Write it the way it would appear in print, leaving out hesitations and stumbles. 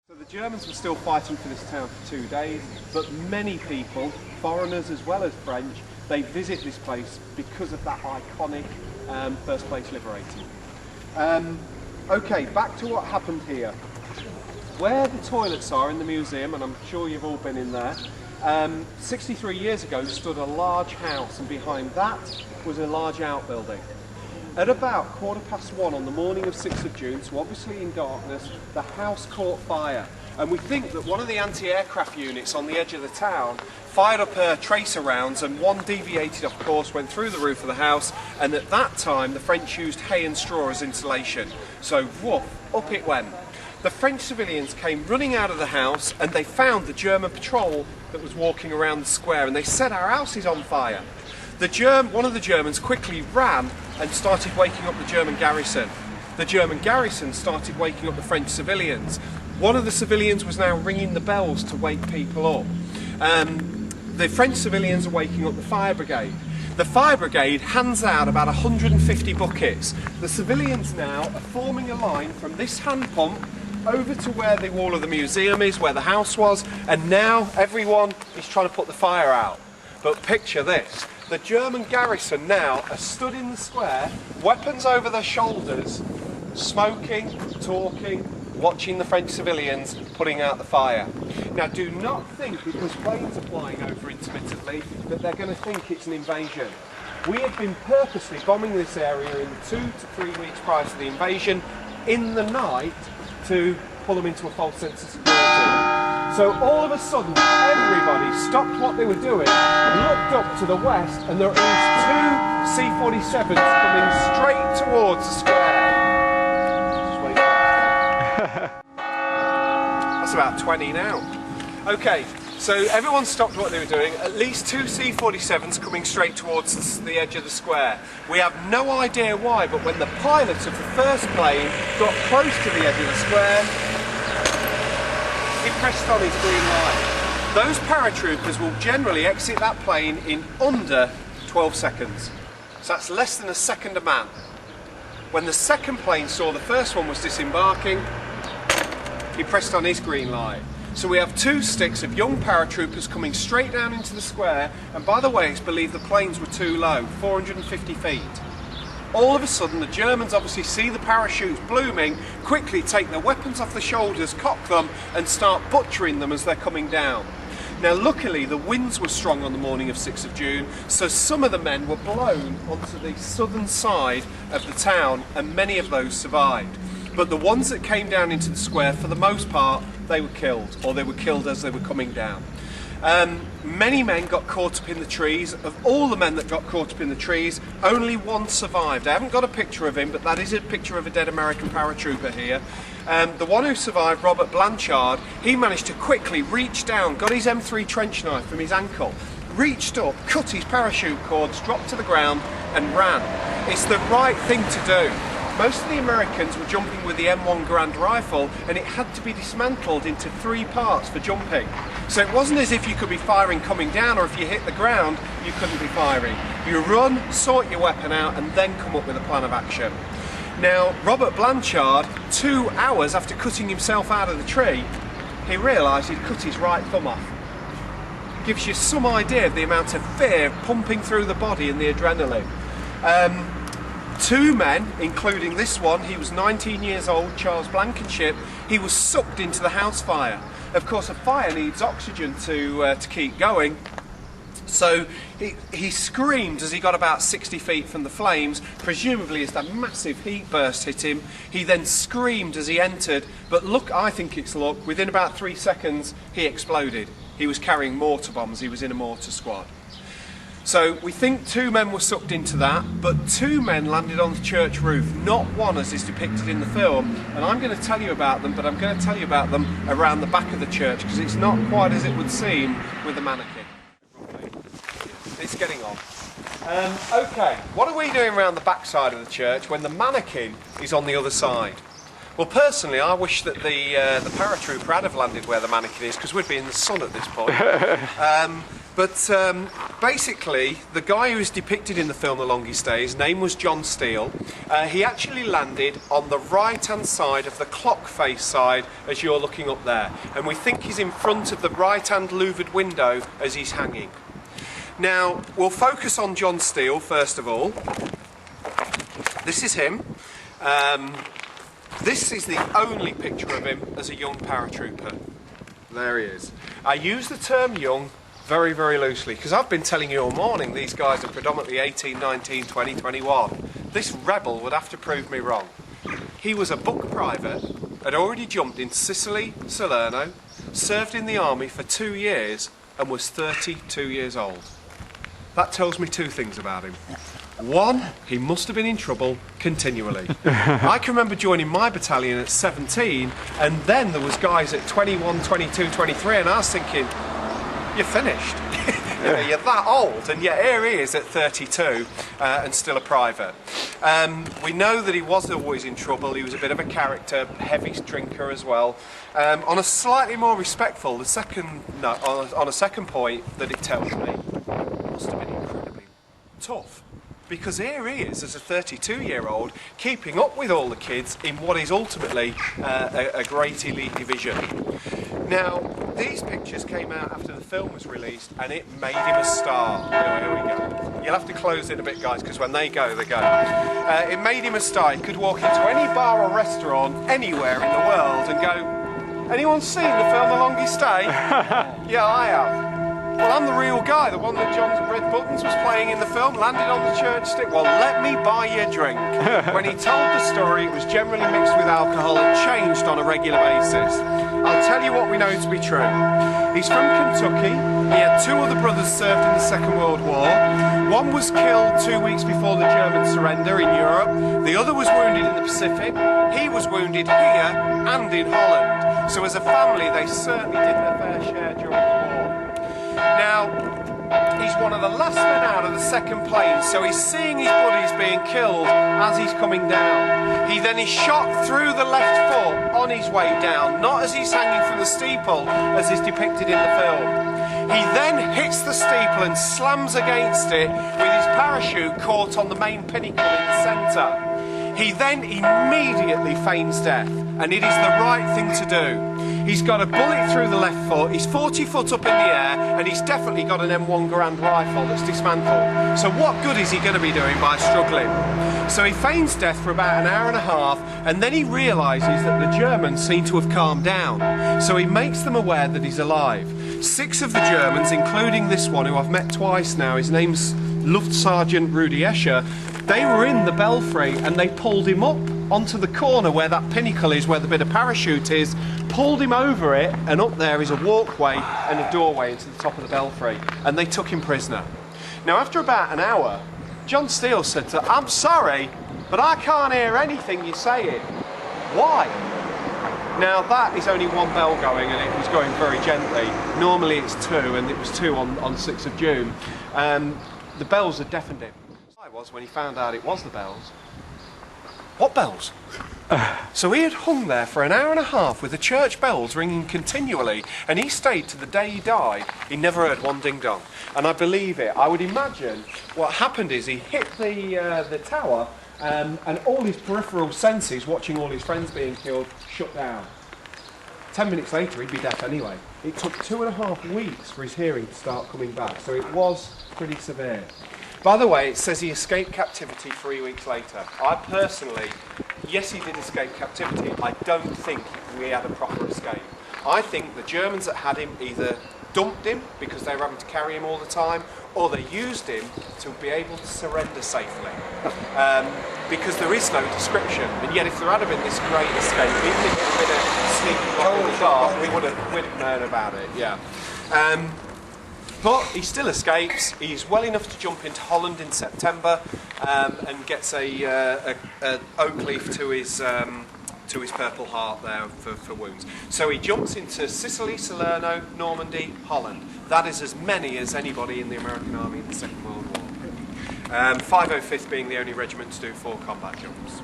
So the Germans were still fighting for this town for 2 days, but many people, foreigners as well as French, they visit this place because of that iconic first place liberating. Okay, back to what happened here. Where the toilets are in the museum, and I'm sure you've all been in there, 63 years ago stood a large house, and behind that was a large outbuilding. At about 1:15 on the morning of 6th of June, so obviously in darkness, the house caught fire. And we think that one of the anti-aircraft units on the edge of the town fired up tracer rounds, and one deviated off course, went through the roof of the house, and at that time the French used hay and straw as insulation. So woof, up it went. The French civilians came running out of the house and they found the German patrol that was walking around the square, and they said, "Our house is on fire." One of the Germans quickly ran and started waking up the German garrison. The German garrison started waking up the French civilians. One of the civilians was now ringing the bells to wake people up. The French civilians are waking up the fire brigade. The fire brigade hands out about 150 buckets. The civilians now are forming a line from this hand pump over to where the wall of the museum is, where the house was, and now everyone is trying to put the fire out. But picture this. The German garrison now are stood in the square, weapons over their shoulders, smoking, talking, watching the French civilians putting out the fire. Now do not think, because planes are flying over intermittently, that they're going to think it's an invasion. We had been purposely bombing this area in the 2 to 3 weeks prior to the invasion, in the night, to pull them into a false sense of security. So all of a sudden, everybody stopped what they were doing, looked up to the west, and there are these 2 C-47s coming straight towards the square. Just wait. That's about 20 now. Okay, so everyone stopped what they were doing. At least 2 C-47s coming straight towards the edge of the square. We have no idea why, but when the pilot of the first plane got close to the edge of the square, he pressed on his green light. Those paratroopers will generally exit that plane in under 12 seconds. So that's less than a second a man. When the second plane saw the first one was disembarking, he pressed on his green light. So we have 2 sticks of young paratroopers coming straight down into the square, and by the way, it's believed the planes were too low, 450 feet. All of a sudden, the Germans obviously see the parachutes blooming, quickly take their weapons off the shoulders, cock them, and start butchering them as they're coming down. Now, luckily, the winds were strong on the morning of 6th of June, so some of the men were blown onto the southern side of the town, and many of those survived. But the ones that came down into the square, for the most part, they were killed, or they were killed as they were coming down. Many men got caught up in the trees. Of all the men that got caught up in the trees, only one survived. I haven't got a picture of him, but that is a picture of a dead American paratrooper here. The one who survived, Robert Blanchard, he managed to quickly reach down, got his M3 trench knife from his ankle, reached up, cut his parachute cords, dropped to the ground and ran. It's the right thing to do. Most of the Americans were jumping with the M1 Garand rifle, and it had to be dismantled into 3 parts for jumping. So it wasn't as if you could be firing coming down, or if you hit the ground, you couldn't be firing. You run, sort your weapon out, and then come up with a plan of action. Now, Robert Blanchard, 2 hours after cutting himself out of the tree, he realised he'd cut his right thumb off. Gives you some idea of the amount of fear pumping through the body and the adrenaline. 2 men, including this one, he was 19 years old, Charles Blankenship, he was sucked into the house fire. Of course, a fire needs oxygen to keep going, so he screamed as he got about 60 feet from the flames, presumably as that massive heat burst hit him. He then screamed as he entered, but look, I think it's luck, within about 3 seconds he exploded. He was carrying mortar bombs, he was in a mortar squad. So we think 2 men were sucked into that, but 2 men landed on the church roof, not one as is depicted in the film. And I'm going to tell you about them, but I'm going to tell you about them around the back of the church, because it's not quite as it would seem with the mannequin. It's getting on. Okay, what are we doing around the back side of the church when the mannequin is on the other side? Well, personally, I wish that the paratrooper had have landed where the mannequin is, because we'd be in the sun at this point. But basically, the guy who is depicted in the film The Longest Day, his name was John Steele. He actually landed on the right-hand side of the clock face side as you're looking up there. And we think he's in front of the right-hand louvered window as he's hanging. Now, we'll focus on John Steele first of all. This is him. This is the only picture of him as a young paratrooper. There he is. I use the term young very, very loosely, because I've been telling you all morning these guys are predominantly 18, 19, 20, 21. This rebel would have to prove me wrong. He was a book private, had already jumped in Sicily, Salerno, served in the army for 2 years, and was 32 years old. That tells me two things about him. One, he must have been in trouble continually. I can remember joining my battalion at 17, and then there was guys at 21, 22, 23, and I was thinking, you're finished. You're that old, and yet here he is at 32 and still a private. We know that he was always in trouble. He was a bit of a character, heavy drinker as well. On a slightly more respectful, on a second point that it tells me, it must have been incredibly tough. Because here he is as a 32-year-old keeping up with all the kids in what is ultimately a great elite division. Now, these pictures came out after the film was released and it made him a star. Here we go. You'll have to close it a bit, guys, because when they go, they go. It made him a star. He could walk into any bar or restaurant anywhere in the world and go, anyone seen the film The Longest Day? Yeah, I have. Well, I'm the real guy, the one that John's Red Buttons was playing in the film, landed on the church stick. Well, let me buy you a drink. When he told the story, it was generally mixed with alcohol and changed on a regular basis. I'll tell you what we know to be true. He's from Kentucky. He had 2 other brothers served in the Second World War. One was killed 2 weeks before the German surrender in Europe. The other was wounded in the Pacific. He was wounded here and in Holland. So as a family, they certainly did their fair share during the war. Now, he's one of the last men out of the second plane, so he's seeing his buddies being killed as he's coming down. He then is shot through the left foot on his way down, not as he's hanging from the steeple, as is depicted in the film. He then hits the steeple and slams against it with his parachute caught on the main pinnacle in the centre. He then immediately feigns death, and it is the right thing to do. He's got a bullet through the left foot, he's 40 foot up in the air, and he's definitely got an M1 Garand rifle that's dismantled. So what good is he going to be doing by struggling? So he feigns death for about an hour and a half, and then he realises that the Germans seem to have calmed down. So he makes them aware that he's alive. 6 of the Germans, including this one who I've met twice now, his name's Luftsergeant Rudi Escher, they were in the belfry and they pulled him up onto the corner where that pinnacle is, where the bit of parachute is, pulled him over it, and up there is a walkway and a doorway into the top of the belfry, and they took him prisoner. Now, after about an hour, John Steele said to, I'm sorry, but I can't hear anything you're saying. Why? Now, that is only 1 bell going, and it was going very gently. Normally it's 2, and it was 2 on 6th of June. The bells had deafened him. I was when he found out it was the bells. What bells? So he had hung there for an hour and a half with the church bells ringing continually, and he stayed to the day he died. He never heard one ding dong, and I believe it. I would imagine what happened is he hit the tower, and all his peripheral senses, watching all his friends being killed, shut down. 10 minutes later, he'd be deaf anyway. It took 2.5 weeks for his hearing to start coming back, so it was pretty severe. By the way, it says he escaped captivity 3 weeks later. I personally, yes, he did escape captivity. I don't think we had a proper escape. I think the Germans that had him either dumped him because they were having to carry him all the time, or they used him to be able to surrender safely. Because there is no description, and yet if there had been this great escape, even if it had been a sneaky off in the dark, we would have known about it, yeah. But he still escapes. He's well enough to jump into Holland in September and gets a oak leaf to his Purple Heart there for wounds. So he jumps into Sicily, Salerno, Normandy, Holland. That is as many as anybody in the American Army in the Second World War. 505th being the only regiment to do 4 combat jumps.